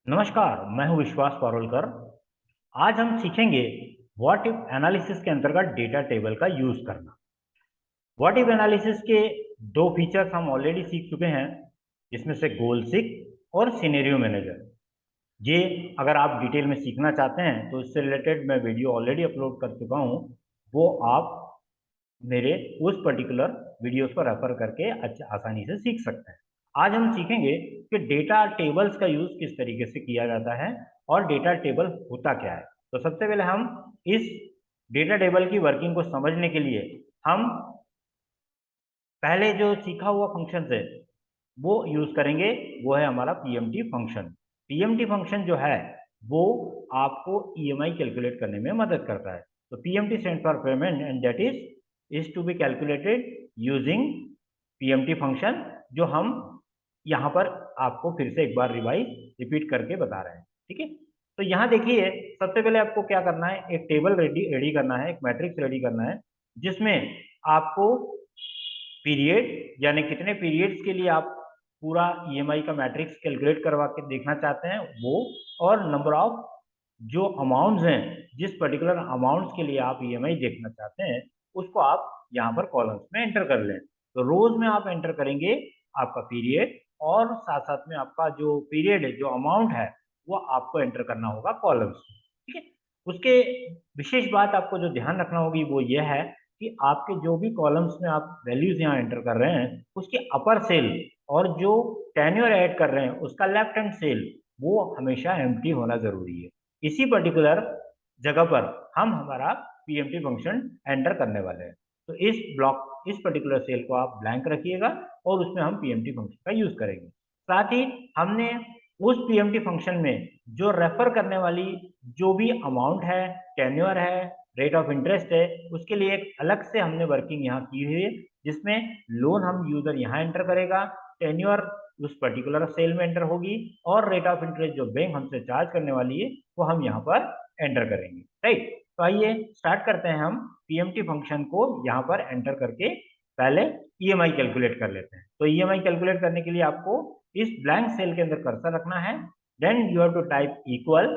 नमस्कार, मैं हूं विश्वास पारोलकर। आज हम सीखेंगे व्हाट इफ एनालिसिस के अंतर्गत डेटा टेबल का यूज करना। व्हाट इफ एनालिसिस के दो फीचर्स हम ऑलरेडी सीख चुके हैं, जिसमें से गोल सीक और सिनेरियो मैनेजर। ये अगर आप डिटेल में सीखना चाहते हैं तो इससे रिलेटेड मैं वीडियो ऑलरेडी अपलोड कर चुका हूं। वो आप मेरे उस पर्टिकुलर वीडियोस को रेफर करके अच्छा आसानी से सीख सकते हैं। आज हम सीखेंगे कि डेटा टेबल्स का यूज किस तरीके से किया जाता है और डेटा टेबल होता क्या है। तो सबसे पहले हम इस डेटा टेबल की वर्किंग को समझने के लिए हम पहले जो सीखा हुआ फंक्शन है वो यूज करेंगे। वो है हमारा पीएमटी फंक्शन। पीएमटी फंक्शन जो है वो आपको ईएमआई कैलकुलेट करने में मदद करता है। तो PMT stand for payment and that is to be calculated using PMT function, जो हम यहाँ पर आपको फिर से एक बार रिपीट करके बता रहे हैं। ठीक है, तो यहाँ देखिए, सबसे पहले आपको क्या करना है, एक टेबल रेडी करना है, एक मैट्रिक्स रेडी करना है, जिसमें आपको पीरियड यानी कितने पीरियड्स के लिए आप पूरा ईएमआई का मैट्रिक्स कैलकुलेट करवा के देखना चाहते हैं वो, और नंबर ऑफ जो अमाउंट्स हैं, जिस पर्टिकुलर अमाउंट्स के लिए आप ईएमआई देखना चाहते हैं उसको आप यहाँ पर कॉलम्स में एंटर कर लें। तो रोज में आप एंटर करेंगे आपका पीरियड, और साथ साथ में आपका जो पीरियड है, जो अमाउंट है, वो आपको एंटर करना होगा कॉलम्स में। ठीक है, उसके विशेष बात आपको जो ध्यान रखना होगी वो ये है कि आपके जो भी कॉलम्स में आप वैल्यूज यहाँ एंटर कर रहे हैं उसके अपर सेल और जो टेन्योर ऐड कर रहे हैं उसका लेफ्ट हैंड सेल वो हमेशा एम्प्टी होना जरूरी है। इसी पर्टिकुलर जगह पर हम हमारा पीएमटी फंक्शन एंटर करने वाले हैं। तो इस पर्टिकुलर सेल को आप ब्लैंक रखिएगा और उसमें हम पीएमटी फंक्शन का यूज करेंगे। साथ ही हमने उस पीएमटी फंक्शन में जो रेफर करने वाली जो भी अमाउंट है, टेन्योर है, रेट ऑफ इंटरेस्ट है, उसके लिए एक अलग से हमने वर्किंग यहाँ की हुई है, जिसमें लोन हम यूजर यहाँ एंटर करेगा, टेन्योर उस पर्टिकुलर सेल में एंटर होगी, और रेट ऑफ इंटरेस्ट जो बैंक हमसे चार्ज करने वाली है वो हम यहाँ पर एंटर करेंगे। राइट, तो आइए स्टार्ट करते हैं। हम पीएमटी फंक्शन को यहाँ पर एंटर करके पहले ईएमआई कैलकुलेट कर लेते हैं। तो ईएमआई कैलकुलेट करने के लिए आपको इस ब्लैंक सेल के अंदर कर्सर रखना है, then you have to type equal,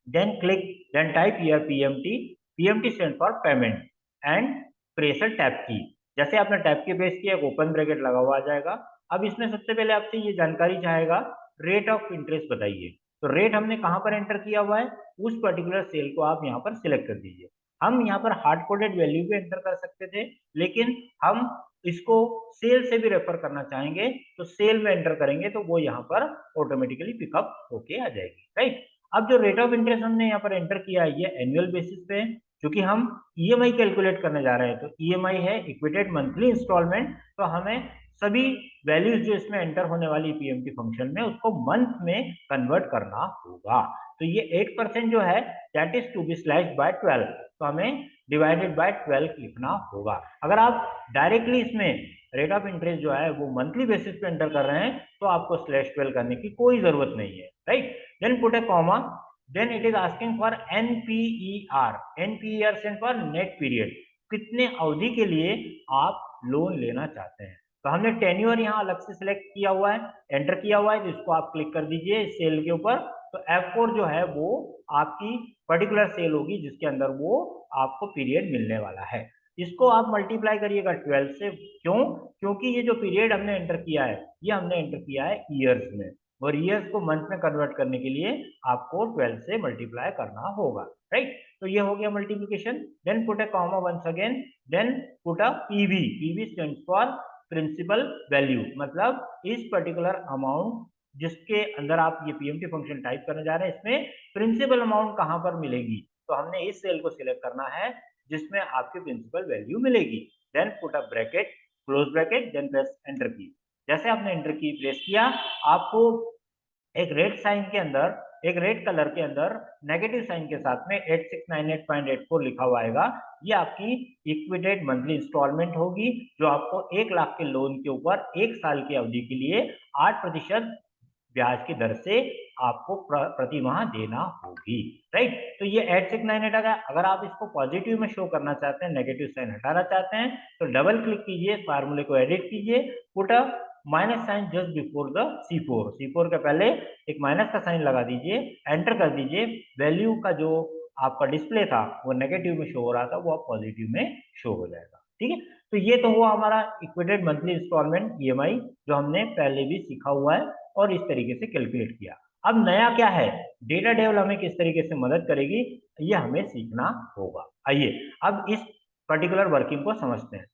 then click, then type here PMT. PMT stands for payment and press a tab key। जैसे आपने टैब की प्रेस किया, एक ओपन ब्रैकेट लगा हुआ आ जाएगा। अब इसमें सबसे पहले आपसे ये जानकारी चाहेगा, रेट ऑफ इंटरेस्ट बताइए। तो रेट हमने कहाँ पर एंटर किया हुआ है, उस पर्टिकुलर सेल को आप यहाँ पर सिलेक्ट कर दीजिए। हम यहाँ पर हार्ड कोडेड वैल्यू भी एंटर कर सकते थे, लेकिन हम इसको सेल से भी रेफर करना चाहेंगे तो सेल में एंटर करेंगे तो वो यहाँ पर ऑटोमेटिकली पिकअप होके आ जाएगी। राइट, अब जो रेट ऑफ इंटरेस्ट हमने यहाँ पर एंटर किया है ये एनुअल बेसिस पे है, क्योंकि हम ईएमआई कैलकुलेट करने जा रहे हैं। तो ईएमआई है इक्विटेड मंथली इंस्टॉलमेंट, तो हमें सभी वैल्यूज जो इसमें एंटर होने वाली पीएमटी फंक्शन में उसको मंथ में कन्वर्ट करना होगा। तो ये 8% जो है that is to be slash by 12, तो हमें डिवाइडेड बाय 12 लिखना होगा। अगर आप डायरेक्टली इसमें रेट ऑफ इंटरेस्ट जो है वो मंथली बेसिस पे एंटर कर रहे हैं तो आपको स्लैश 12 करने की कोई जरूरत नहीं है। Right, then put a comma, then it is asking for NPER। NPER stands for net period, कितने अवधि के लिए आप लोन लेना चाहते हैं। तो हमने टेन्योर यहाँ अलग से सिलेक्ट किया हुआ है, एंटर किया हुआ है, तो इसको आप क्लिक कर दीजिए इस सेल के ऊपर। तो F4 जो है वो आपकी पर्टिकुलर सेल होगी जिसके अंदर वो आपको पीरियड मिलने वाला है। इसको आप मल्टीप्लाई करिएगा 12 से। क्यों? क्योंकि ये जो पीरियड हमने एंटर किया है ये हमने एंटर किया है ईयर्स में, और ईयर्स को मंथ में कन्वर्ट करने के लिए आपको 12 से मल्टीप्लाई करना होगा। राइट, तो ये हो गया multiplication. Then put a comma once again, then put a PV. PV stands for principal value, मतलब इस पर्टिकुलर अमाउंट जिसके अंदर आप ये पीएमटी फंक्शन टाइप करने जा रहे हैं इसमें प्रिंसिपल अमाउंट कहां पर मिलेगी, तो हमने इस सेल को सिलेक्ट करना है जिसमें आपकी प्रिंसिपल वैल्यू मिलेगी। Then put a bracket, close bracket, then press enter key. जैसे आपने एंटर की प्रेस किया, आपको एक रेड साइन के अंदर, एक रेड कलर के अंदर नेगेटिव साइन के साथ में 8698.84 लिखा हुआ आएगा। ये आपकी इक्विटेड मंथली इंस्टॉलमेंट होगी, जो आपको 1 लाख के लोन के ऊपर 1 साल की अवधि के लिए 8% ब्याज की दर से आपको प्रति माह देना होगी। राइट, तो ये 8698 आ गया। अगर आप इसको पॉजिटिव में शो करना चाहते हैं, नेगेटिव साइन हटाना चाहते हैं, तो डबल क्लिक कीजिए, फार्मूले को एडिट कीजिए, put a minus sign just before the C4, C4 के पहले एक माइनस का साइन लगा दीजिए, एंटर कर दीजिए। वैल्यू का जो आपका डिस्प्ले था वो नेगेटिव में शो हो रहा था, वो अब पॉजिटिव में शो हो जाएगा। ठीक है, तो ये तो हुआ हमारा इक्वेटेड मंथली इंस्टॉलमेंट EMI, जो हमने पहले भी सीखा हुआ है और इस तरीके से कैलकुलेट किया। अब नया क्या है, डेटा टेबल हमें किस तरीके से मदद करेगी, ये हमें सीखना होगा। आइए अब इस पर्टिकुलर वर्किंग को समझते हैं।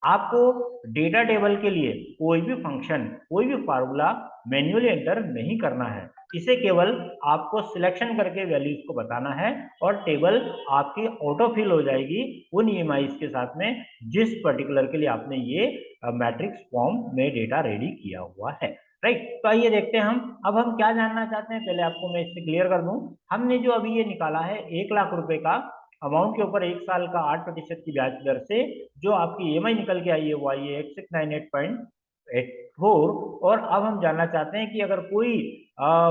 आपको डेटा टेबल के लिए कोई भी फंक्शन, कोई भी फार्मूला मैन्युअली एंटर नहीं करना है। इसे केवल आपको सिलेक्शन करके वैल्यूज को बताना है और टेबल आपकी ऑटो फिल हो जाएगी उन EMIs के साथ में जिस पर्टिकुलर के लिए आपने ये मैट्रिक्स फॉर्म में डेटा रेडी किया हुआ है। राइट, तो आइए देखते हैं हम अब हम क्या जानना चाहते हैं। पहले आपको मैं इससे क्लियर कर दूं, हमने जो अभी ये निकाला है 1,00,000 रुपए का अमाउंट के ऊपर 1 साल का 8% की ब्याज दर से जो आपकी EMI निकल के आई है वो आई है 8698.84। और अब हम जानना चाहते हैं कि अगर कोई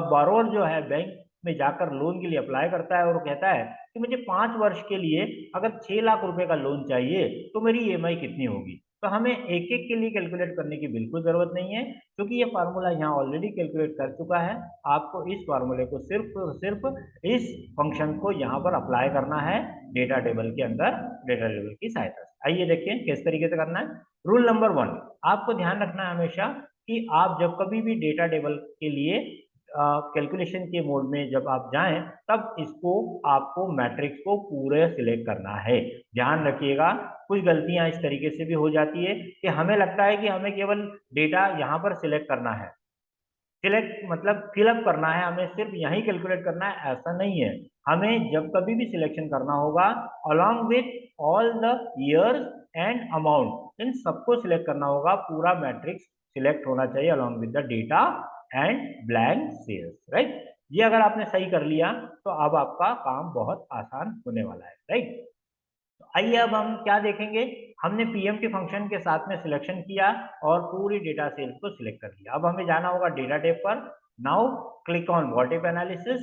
बारोअर जो है बैंक में जाकर लोन के लिए अप्लाई करता है और कहता है कि मुझे 5 वर्ष के लिए अगर 6,00,000 रुपए का लोन चाहिए तो मेरी EMI कितनी होगी, तो हमें एक एक के लिए कैलकुलेट करने की बिल्कुल जरूरत नहीं है, क्योंकि ये फार्मूला यहाँ ऑलरेडी कैलकुलेट कर चुका है। आपको इस फार्मूले को सिर्फ इस फंक्शन को यहाँ पर अप्लाई करना है डेटा टेबल के अंदर, डेटा टेबल की सहायता से। आइए देखिए किस तरीके से करना है। रूल नंबर 1, आपको ध्यान रखना है हमेशा कि आप जब कभी भी डेटा टेबल के लिए कैलकुलेशन के मोड में जब आप जाएं तब इसको आपको मैट्रिक्स को पूरे सिलेक्ट करना है। ध्यान रखिएगा, कुछ गलतियां इस तरीके से भी हो जाती है कि हमें लगता है कि हमें केवल डेटा यहाँ पर सिलेक्ट करना है, सिलेक्ट मतलब फिलअप करना है, हमें सिर्फ यही कैलकुलेट करना है, ऐसा नहीं है। हमें जब कभी भी सिलेक्शन करना होगा along with all the years and amount, इन सबको सिलेक्ट करना होगा। पूरा मैट्रिक्स सिलेक्ट होना चाहिए along with the data and blank cells. Right, ये अगर आपने सही कर लिया तो अब आपका काम बहुत आसान होने वाला है। राइट, तो आइए अब हम क्या देखेंगे। हमने PMT फंक्शन के साथ में सिलेक्शन किया और पूरी डेटा सेल्स को सिलेक्ट कर लिया। अब हमें जाना होगा डेटा टेब पर। Now click on what if analysis,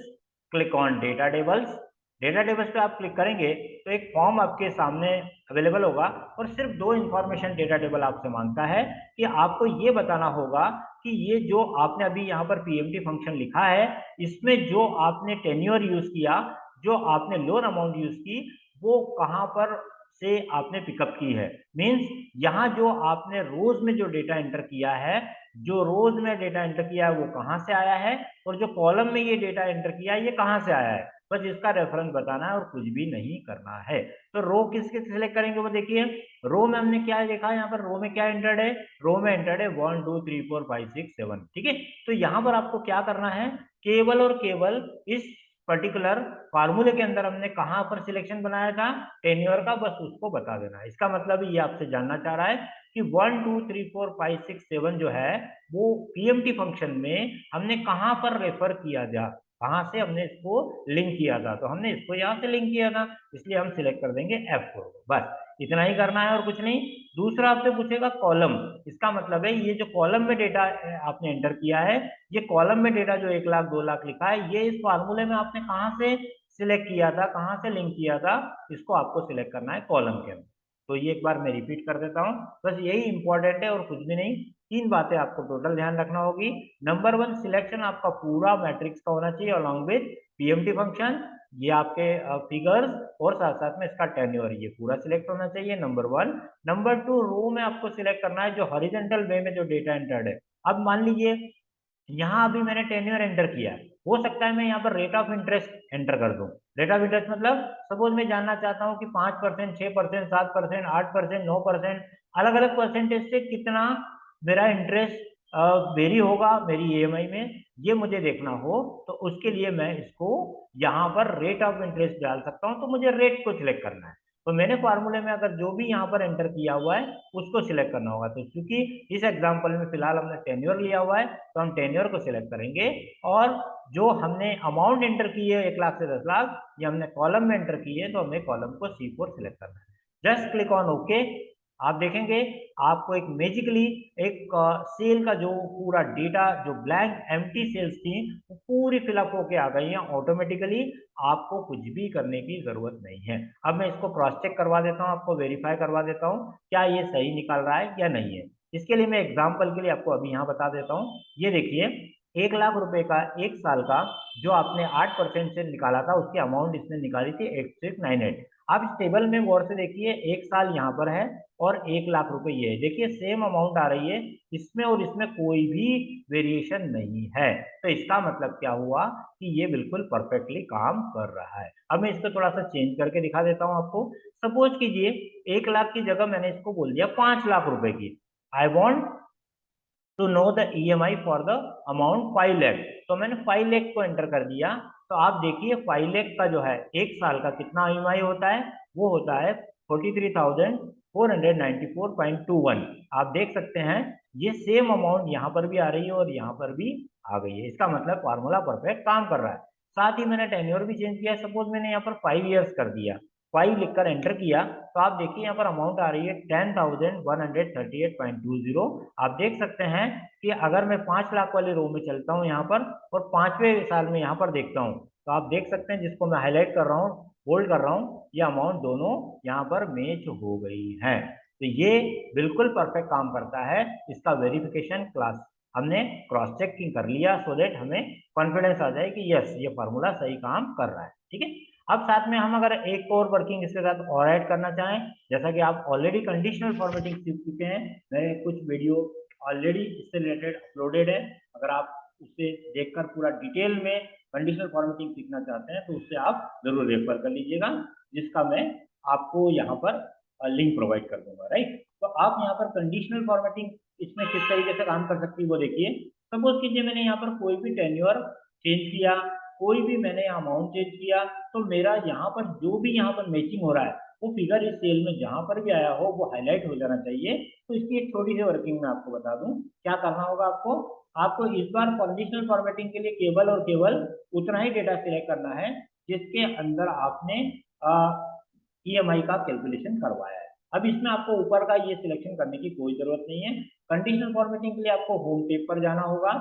click on data tables. Data tables पे आप क्लिक करेंगे तो एक फॉर्म आपके सामने अवेलेबल होगा और सिर्फ 2 इंफॉर्मेशन डेटा टेबल आपसे मांगता है कि आपको ये बताना होगा कि ये जो आपने अभी यहाँ पर PMT फंक्शन लिखा है इसमें जो आपने टेन्योर यूज किया, जो आपने लोन अमाउंट यूज की, वो कहाँ पर से आपने पिकअप की है। मींस यहाँ जो आपने रोज में जो डेटा एंटर किया है, जो रोज में डेटा एंटर किया है वो कहाँ से आया है, और जो कॉलम में ये डेटा एंटर किया है ये कहाँ से आया है, बस इसका रेफरेंस बताना है और कुछ भी नहीं करना है। तो रो किसके सिलेक्ट करेंगे वो देखिए। रो में हमने क्या देखा है, यहाँ पर रो में क्या एंटर्ड है, रो में एंटर्ड है 1 2 3 4 5 6 7। ठीक है, तो यहाँ पर आपको क्या करना है, केवल और केवल इस पर्टिकुलर फार्मूले के अंदर हमने कहां पर सिलेक्शन बनाया था, टेन्योर का, बस उसको बता देना है। इसका मतलब ये आपसे जानना चाह रहा है कि 1 2 3 4 5 6 7 जो है वो PMT फंक्शन में हमने कहां पर रेफर किया जा, कहां से हमने इसको लिंक किया था, तो हमने इसको यहां से लिंक किया था, इसलिए हम सिलेक्ट कर देंगे F4। बस इतना ही करना है और कुछ नहीं। दूसरा आपसे पूछेगा कॉलम, इसका मतलब है ये जो कॉलम में डेटा आपने एंटर किया है, ये कॉलम में डेटा जो 1,00,000 2,00,000 लिखा है, ये इस फार्मूले में आपने कहाँ से सिलेक्ट किया था, कहाँ से लिंक किया था, इसको आपको सिलेक्ट करना है कॉलम के अंदर। तो ये एक बार मैं रिपीट कर देता हूँ, बस यही इंपॉर्टेंट है और कुछ भी नहीं। 3 बातें आपको टोटल ध्यान रखना होगी। नंबर 1, सिलेक्शन आपका पूरा मैट्रिक्स का होना चाहिए अलॉन्ग विथ PMT फंक्शन, ये आपके फिगर्स और साथ साथ में इसका टेन्योर, ये पूरा सिलेक्ट होना चाहिए, नंबर 1। नंबर 2, रो में आपको सिलेक्ट करना है जो हॉरिजॉन्टल वे में जो डेटा एंटर्ड है। अब मान लीजिए यहाँ अभी मैंने टेन्योर एंटर किया है, हो सकता है मैं यहाँ पर रेट ऑफ इंटरेस्ट एंटर कर दूं। रेट ऑफ इंटरेस्ट मतलब सपोज मैं जानना चाहता हूँ कि 5%, 6%, 7%, 8%, 9%, अलग अलग परसेंटेज से कितना मेरा इंटरेस्ट वेरी होगा मेरी EMI में, ये मुझे देखना हो तो उसके लिए मैं इसको यहाँ पर रेट ऑफ इंटरेस्ट डाल सकता हूँ। तो मुझे रेट को सिलेक्ट करना है, तो मैंने फार्मूले में अगर जो भी यहाँ पर एंटर किया हुआ है उसको सिलेक्ट करना होगा। तो क्योंकि इस एग्जांपल में फिलहाल हमने टेन्योर लिया हुआ है तो हम टेन्योर को सिलेक्ट करेंगे, और जो हमने अमाउंट एंटर की है 1,00,000 से 10,00,000, ये हमने कॉलम में एंटर की है, तो हमें कॉलम को C4 सिलेक्ट करना है। Just click on okay. आप देखेंगे आपको एक मैजिकली एक सेल का जो पूरा डेटा, जो ब्लैंक एम्प्टी सेल्स थी वो पूरी फिलअप होके आ गई हैं ऑटोमेटिकली, आपको कुछ भी करने की जरूरत नहीं है। अब मैं इसको क्रॉस चेक करवा देता हूँ, आपको वेरीफाई करवा देता हूँ क्या ये सही निकाल रहा है या नहीं है। इसके लिए मैं एग्जाम्पल के लिए आपको अभी यहाँ बता देता हूँ। ये देखिए 1,00,000 रुपए का एक साल का जो आपने 8% से निकाला था, उसकी अमाउंट इसने निकाली थी 8698। आप इस टेबल में गौर से देखिए, एक साल यहाँ पर है और 1,00,000 रुपए ये है। देखिए सेम अमाउंट आ रही है इसमें और इसमें, कोई भी वेरिएशन नहीं है। तो इसका मतलब क्या हुआ कि ये बिल्कुल परफेक्टली काम कर रहा है। अब मैं इसको थोड़ा सा चेंज करके दिखा देता हूँ आपको। सपोज कीजिए 1,00,000 की जगह मैंने इसको बोल दिया 5,00,000 रुपए की। I want to know the EMI for the amount 5,00,000। तो मैंने 5,00,000 को एंटर कर दिया। तो आप देखिए 5,00,000 का जो है एक साल का कितना EMI होता है, वो होता है 43,494.21। आप देख सकते हैं ये सेम अमाउंट यहाँ पर भी आ रही है और यहाँ पर भी आ गई है। इसका मतलब फार्मूला परफेक्ट काम कर रहा है। साथ ही मैंने टेन्योर भी चेंज किया। सपोज मैंने यहाँ पर 5 ईयर्स कर दिया, 5 लिखकर एंटर किया, तो आप देखिए यहाँ पर अमाउंट आ रही है 10,138.20। आप देख सकते हैं कि अगर मैं 5,00,000 वाले रो में चलता हूँ यहाँ पर और 5वें साल में यहाँ पर देखता हूँ, तो आप देख सकते हैं जिसको मैं हाईलाइट कर रहा हूँ, बोल्ड कर रहा हूँ, ये अमाउंट दोनों यहाँ पर मैच हो गई है। तो ये बिल्कुल परफेक्ट काम करता है। इसका वेरिफिकेशन क्लास हमने क्रॉस चेकिंग कर लिया, सो देट हमें कॉन्फिडेंस आ जाए कि यस ये फार्मूला सही काम कर रहा है। ठीक है। अब साथ में हम अगर एक और वर्किंग इसके साथ और ऐड करना चाहें, जैसा कि आप ऑलरेडी कंडीशनल फॉर्मेटिंग सीख चुके हैं, मेरे कुछ वीडियो ऑलरेडी इससे रिलेटेड अपलोडेड है। अगर आप उससे देखकर पूरा डिटेल में कंडीशनल फॉर्मेटिंग सीखना चाहते हैं तो उससे आप जरूर रेफर कर लीजिएगा, जिसका मैं आपको यहाँ पर लिंक प्रोवाइड कर दूंगा। राइट। तो आप यहाँ पर कंडीशनल फॉर्मेटिंग इसमें किस तरीके से काम कर सकती है वो देखिए। सपोज कीजिए मैंने यहाँ पर कोई भी टेन्योर चेंज किया, कोई भी मैंने अमाउंट चेंज किया, तो मेरा यहाँ पर जो भी यहाँ पर मैचिंग हो रहा है वो फिगर इस सेल में जहां पर भी आया हो वो हाईलाइट हो जाना चाहिए। तो इसकी एक छोटी सी वर्किंग मैं आपको बता दूं। क्या करना होगा आपको, आपको इस बार कंडीशनल फॉर्मेटिंग के लिए केवल और केवल उतना ही डेटा सिलेक्ट करना है जिसके अंदर आपने EMI का कैलकुलेशन करवाया है। अब इसमें आपको ऊपर का ये सिलेक्शन करने की कोई जरूरत नहीं है। कंडीशनल फॉर्मेटिंग के लिए आपको होम पेज पर जाना होगा,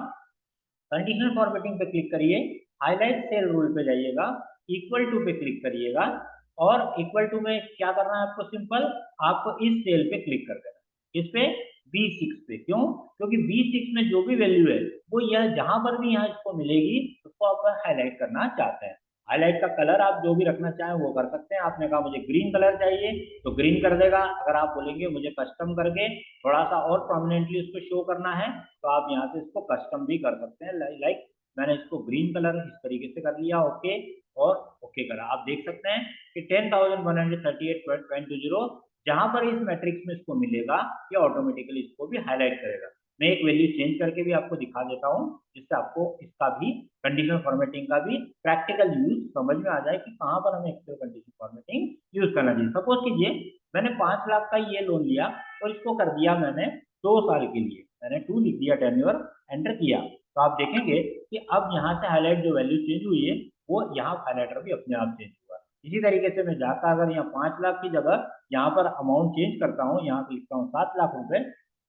कंडीशनल फॉर्मेटिंग पे क्लिक करिए, हाईलाइट सेल रूल पे जाइएगा, इक्वल टू पे क्लिक करिएगा और इक्वल टू में क्या करना है आपको, सिंपल आपको इस सेल पे क्लिक कर देना, इस पे B6 पे। क्यों? क्योंकि B6 में जो भी वैल्यू है वो यह जहां पर भी यहाँ इसको मिलेगी उसको आप हाईलाइट करना चाहते हैं। हाईलाइट का कलर आप जो भी रखना चाहें वो कर सकते हैं। आपने कहा मुझे ग्रीन कलर चाहिए तो ग्रीन कर देगा। अगर आप बोलेंगे मुझे कस्टम करके थोड़ा सा और प्रोमिनेंटली उसको शो करना है तो आप यहाँ से इसको कस्टम भी कर सकते हैं। लाइक मैंने इसको ग्रीन कलर इस तरीके से कर लिया, ओके, और ओके करा। आप देख सकते हैं कि 10,138.20 जहां पर इस मैट्रिक्स में इसको मिलेगा ये ऑटोमेटिकली इसको भी हाईलाइट करेगा। मैं एक वैल्यू चेंज करके भी आपको दिखा देता हूँ जिससे आपको इसका भी कंडीशनल फॉर्मेटिंग का भी प्रैक्टिकल यूज समझ में आ जाए कि कहाँ पर हमें एक्चुअल कंडीशनल फॉर्मेटिंग यूज करना चाहिए। सपोज कीजिए मैंने 5,00,000 का ये लोन लिया और इसको कर दिया मैंने 2 साल के लिए, मैंने 2 लिख दिया, टेन्योर एंटर किया, तो आप देखेंगे कि अब यहाँ से हाईलाइट जो वैल्यू चेंज हुई है वो यहाँ हाईलाइटर भी अपने आप चेंज हुआ। इसी तरीके से मैं जाकर अगर यहाँ 5,00,000 की जगह यहाँ पर अमाउंट चेंज करता हूँ, यहाँ लिखता हूँ 7,00,000 रुपए,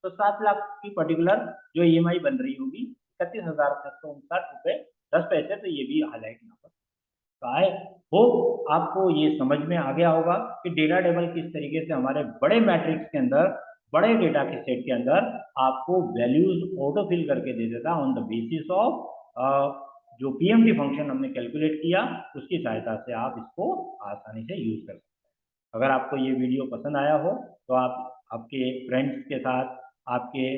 तो 7,00,000 की पर्टिकुलर जो EMI बन रही होगी 31,759.10 पैसे, तो ये भी हाईलाइट यहाँ पर। तो आई होप आपको ये समझ में आ गया होगा कि डेटा टेबल किस तरीके से हमारे बड़े मैट्रिक्स के अंदर, बड़े डेटा के सेट के अंदर आपको वैल्यूज ऑटो फिल करके दे देता ऑन द बेसिस ऑफ जो PMT फंक्शन हमने कैलकुलेट किया उसकी सहायता से आप इसको आसानी से यूज कर सकते हैं। अगर आपको ये वीडियो पसंद आया हो तो आप आपके फ्रेंड्स के साथ, आपके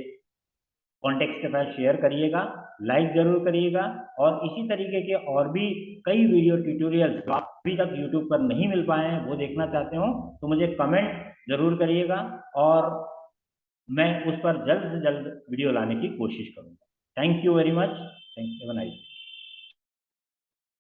कॉन्टेक्ट के साथ शेयर करिएगा, लाइक जरूर करिएगा, और इसी तरीके के और भी कई वीडियो ट्यूटोरियल्स जो आप अभी तक यूट्यूब पर नहीं मिल पाए हैं वो देखना चाहते हो तो मुझे कमेंट जरूर करिएगा और मैं उस पर जल्द से जल्द वीडियो लाने की कोशिश करूंगा। Thank you very much. Thank you.